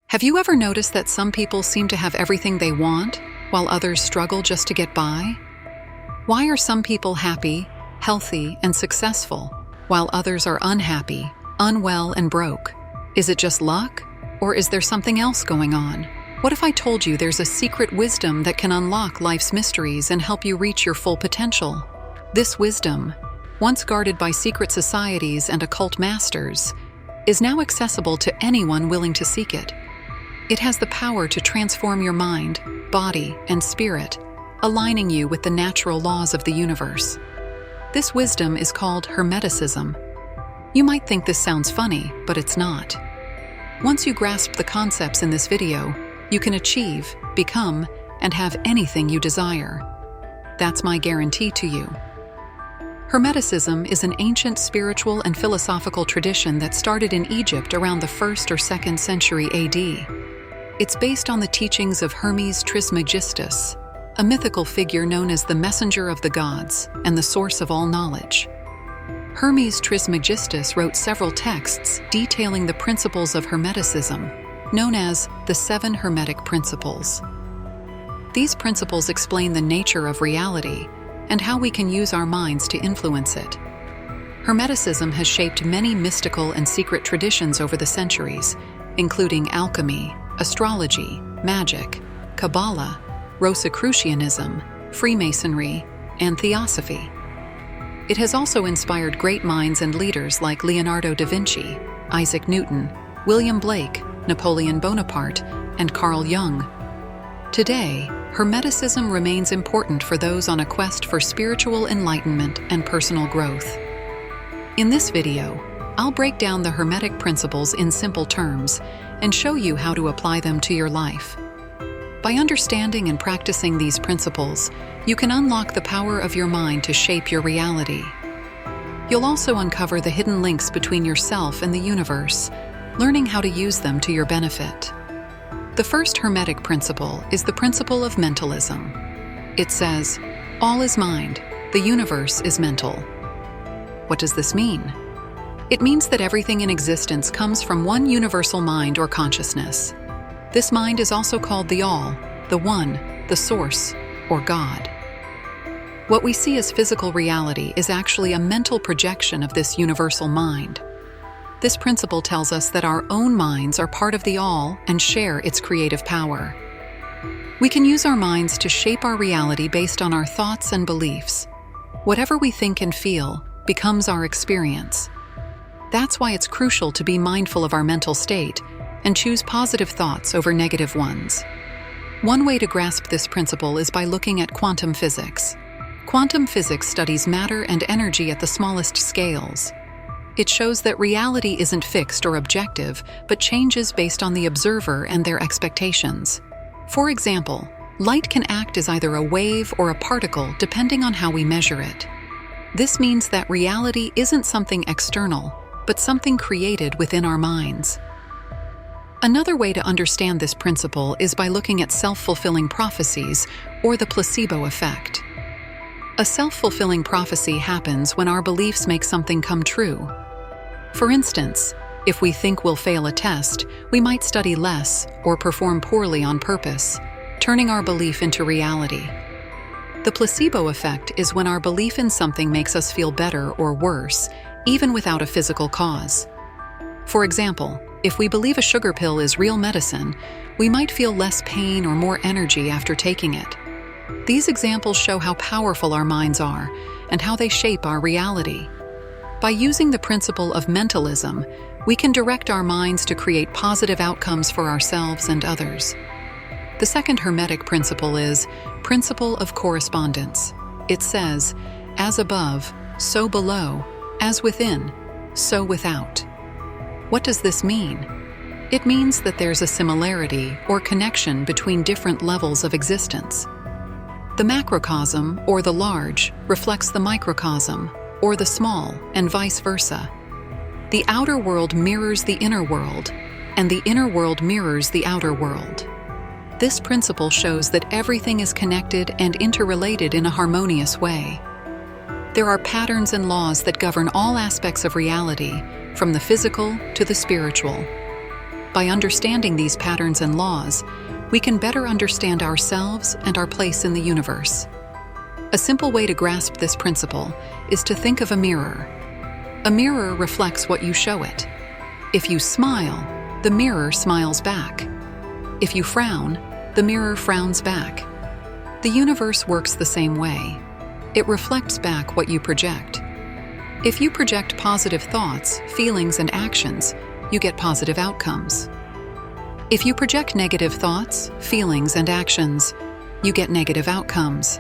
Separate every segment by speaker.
Speaker 1: Have you ever noticed that some people seem to have everything they want, while others struggle just to get by? Why are some people happy, healthy, and successful, while others are unhappy, unwell, and broke? Is it just luck, or is there something else going on? What if I told you there's a secret wisdom that can unlock life's mysteries and help you reach your full potential? This wisdom, once guarded by secret societies and occult masters, is now accessible to anyone willing to seek it. It has the power to transform your mind, body, and spirit, aligning you with the natural laws of the universe. This wisdom is called Hermeticism. You might think this sounds funny, but it's not. Once you grasp the concepts in this video, you can achieve, become, and have anything you desire. That's my guarantee to you. Hermeticism is an ancient spiritual and philosophical tradition that started in Egypt around the 1st or 2nd century AD. It's based on the teachings of Hermes Trismegistus, a mythical figure known as the messenger of the gods and the source of all knowledge. Hermes Trismegistus wrote several texts detailing the principles of Hermeticism, known as the 7 Hermetic Principles. These principles explain the nature of reality and how we can use our minds to influence it. Hermeticism has shaped many mystical and secret traditions over the centuries, including alchemy, astrology, magic, Kabbalah, Rosicrucianism, Freemasonry, and Theosophy. It has also inspired great minds and leaders like Leonardo da Vinci, Isaac Newton, William Blake, Napoleon Bonaparte, and Carl Jung. Today, Hermeticism remains important for those on a quest for spiritual enlightenment and personal growth. In this video, I'll break down the Hermetic principles in simple terms and show you how to apply them to your life. By understanding and practicing these principles, you can unlock the power of your mind to shape your reality. You'll also uncover the hidden links between yourself and the universe, learning how to use them to your benefit. The first Hermetic principle is the principle of mentalism. It says, "All is mind, the universe is mental." What does this mean? It means that everything in existence comes from one universal mind or consciousness. This mind is also called the All, the One, the Source, or God. What we see as physical reality is actually a mental projection of this universal mind. This principle tells us that our own minds are part of the All and share its creative power. We can use our minds to shape our reality based on our thoughts and beliefs. Whatever we think and feel becomes our experience. That's why it's crucial to be mindful of our mental state and choose positive thoughts over negative ones. One way to grasp this principle is by looking at quantum physics. Quantum physics studies matter and energy at the smallest scales. It shows that reality isn't fixed or objective, but changes based on the observer and their expectations. For example, light can act as either a wave or a particle depending on how we measure it. This means that reality isn't something external, but something created within our minds. Another way to understand this principle is by looking at self-fulfilling prophecies, or the placebo effect. A self-fulfilling prophecy happens when our beliefs make something come true. For instance, if we think we'll fail a test, we might study less or perform poorly on purpose, turning our belief into reality. The placebo effect is when our belief in something makes us feel better or worse, even without a physical cause. For example, if we believe a sugar pill is real medicine, we might feel less pain or more energy after taking it. These examples show how powerful our minds are and how they shape our reality. By using the principle of mentalism, we can direct our minds to create positive outcomes for ourselves and others. The second Hermetic principle is principle of correspondence. It says, "As above, so below, as within, so without." What does this mean? It means that there's a similarity or connection between different levels of existence. The macrocosm, or the large, reflects the microcosm, or the small, and vice versa. The outer world mirrors the inner world, and the inner world mirrors the outer world. This principle shows that everything is connected and interrelated in a harmonious way. There are patterns and laws that govern all aspects of reality, from the physical to the spiritual. By understanding these patterns and laws, we can better understand ourselves and our place in the universe. A simple way to grasp this principle is to think of a mirror. A mirror reflects what you show it. If you smile, the mirror smiles back. If you frown, the mirror frowns back. The universe works the same way. It reflects back what you project. If you project positive thoughts, feelings, and actions, you get positive outcomes. If you project negative thoughts, feelings, and actions, you get negative outcomes.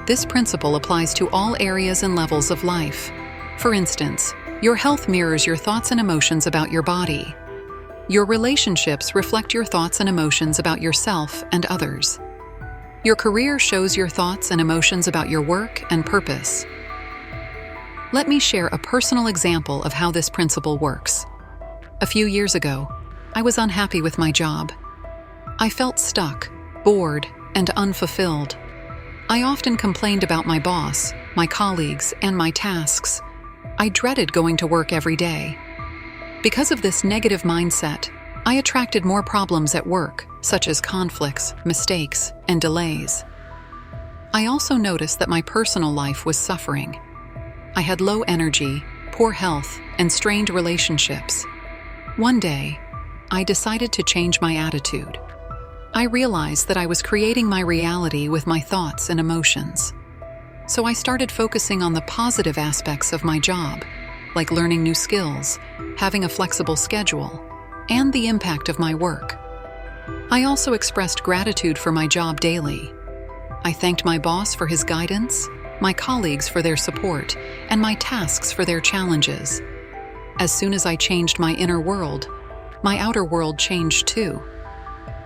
Speaker 1: This principle applies to all areas and levels of life. For instance, your health mirrors your thoughts and emotions about your body. Your relationships reflect your thoughts and emotions about yourself and others. Your career shows your thoughts and emotions about your work and purpose. Let me share a personal example of how this principle works. A few years ago, I was unhappy with my job. I felt stuck, bored, and unfulfilled. I often complained about my boss, my colleagues, and my tasks. I dreaded going to work every day. Because of this negative mindset, I attracted more problems at work, such as conflicts, mistakes, and delays. I also noticed that my personal life was suffering. I had low energy, poor health, and strained relationships. One day, I decided to change my attitude. I realized that I was creating my reality with my thoughts and emotions. So I started focusing on the positive aspects of my job, like learning new skills, having a flexible schedule, and the impact of my work. I also expressed gratitude for my job daily. I thanked my boss for his guidance, my colleagues for their support, and my tasks for their challenges. As soon as I changed my inner world, my outer world changed too.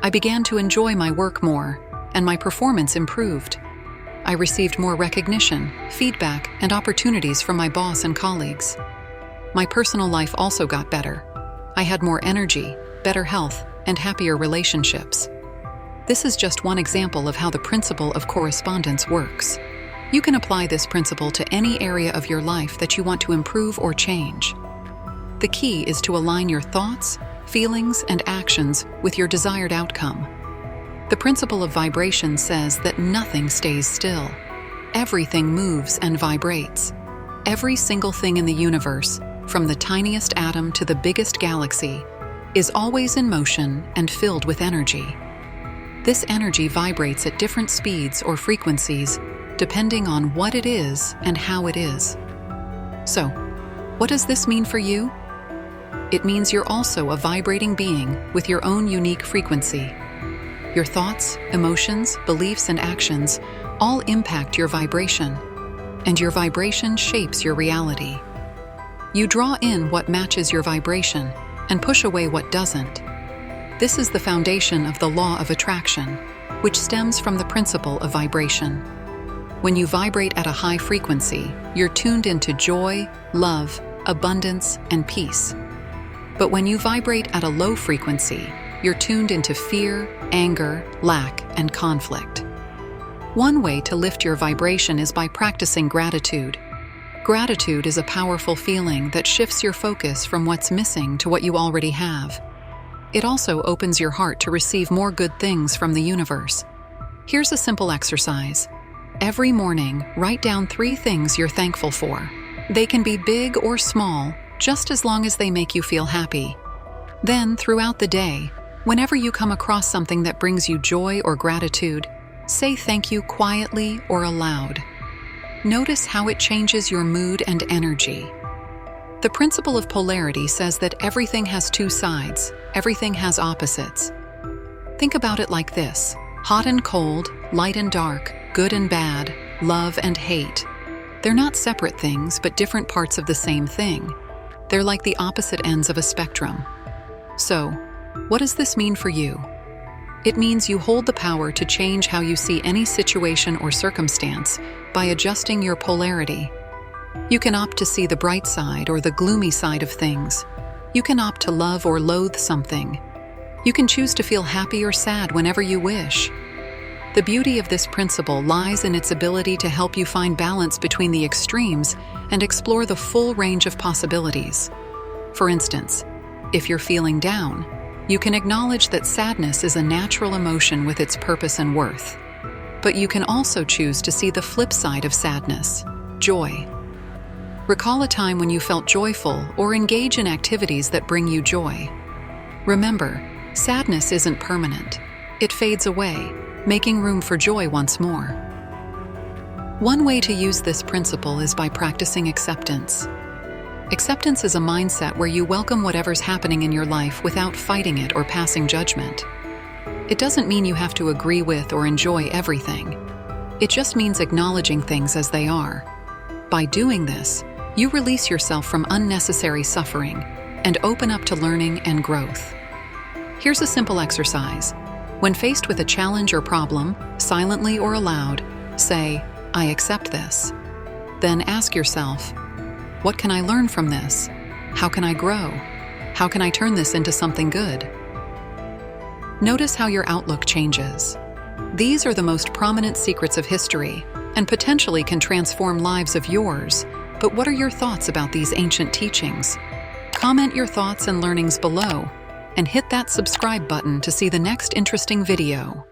Speaker 1: I began to enjoy my work more, and my performance improved. I received more recognition, feedback, and opportunities from my boss and colleagues. My personal life also got better. I had more energy, better health, and happier relationships. This is just one example of how the principle of correspondence works. You can apply this principle to any area of your life that you want to improve or change. The key is to align your thoughts, feelings, and actions with your desired outcome. The principle of vibration says that nothing stays still. Everything moves and vibrates. Every single thing in the universe, from the tiniest atom to the biggest galaxy, is always in motion and filled with energy. This energy vibrates at different speeds or frequencies, depending on what it is and how it is. So, what does this mean for you? It means you're also a vibrating being with your own unique frequency. Your thoughts, emotions, beliefs, and actions all impact your vibration, and your vibration shapes your reality. You draw in what matches your vibration and push away what doesn't. This is the foundation of the law of attraction, which stems from the principle of vibration. When you vibrate at a high frequency, you're tuned into joy, love, abundance, and peace. But when you vibrate at a low frequency, you're tuned into fear, anger, lack, and conflict. One way to lift your vibration is by practicing gratitude. Gratitude is a powerful feeling that shifts your focus from what's missing to what you already have. It also opens your heart to receive more good things from the universe. Here's a simple exercise. Every morning, write down 3 things you're thankful for. They can be big or small, just as long as they make you feel happy. Then, throughout the day, whenever you come across something that brings you joy or gratitude, say thank you quietly or aloud. Notice how it changes your mood and energy. The principle of polarity says that everything has 2 sides, everything has opposites. Think about it like this: hot and cold, light and dark, good and bad, love and hate. They're not separate things, but different parts of the same thing. They're like the opposite ends of a spectrum. So, what does this mean for you? It means you hold the power to change how you see any situation or circumstance by adjusting your polarity. You can opt to see the bright side or the gloomy side of things. You can opt to love or loathe something. You can choose to feel happy or sad whenever you wish. The beauty of this principle lies in its ability to help you find balance between the extremes and explore the full range of possibilities. For instance, if you're feeling down, You can acknowledge that sadness is a natural emotion with its purpose and worth. But you can also choose to see the flip side of sadness, joy. Recall a time when you felt joyful or engage in activities that bring you joy. Remember, sadness isn't permanent. It fades away, making room for joy once more. One way to use this principle is by practicing acceptance. Acceptance is a mindset where you welcome whatever's happening in your life without fighting it or passing judgment. It doesn't mean you have to agree with or enjoy everything. It just means acknowledging things as they are. By doing this, you release yourself from unnecessary suffering and open up to learning and growth. Here's a simple exercise. When faced with a challenge or problem, silently or aloud, say, "I accept this." Then ask yourself, what can I learn from this? How can I grow? How can I turn this into something good? Notice how your outlook changes. These are the most prominent secrets of history and potentially can transform lives of yours. But what are your thoughts about these ancient teachings? Comment your thoughts and learnings below and hit that subscribe button to see the next interesting video.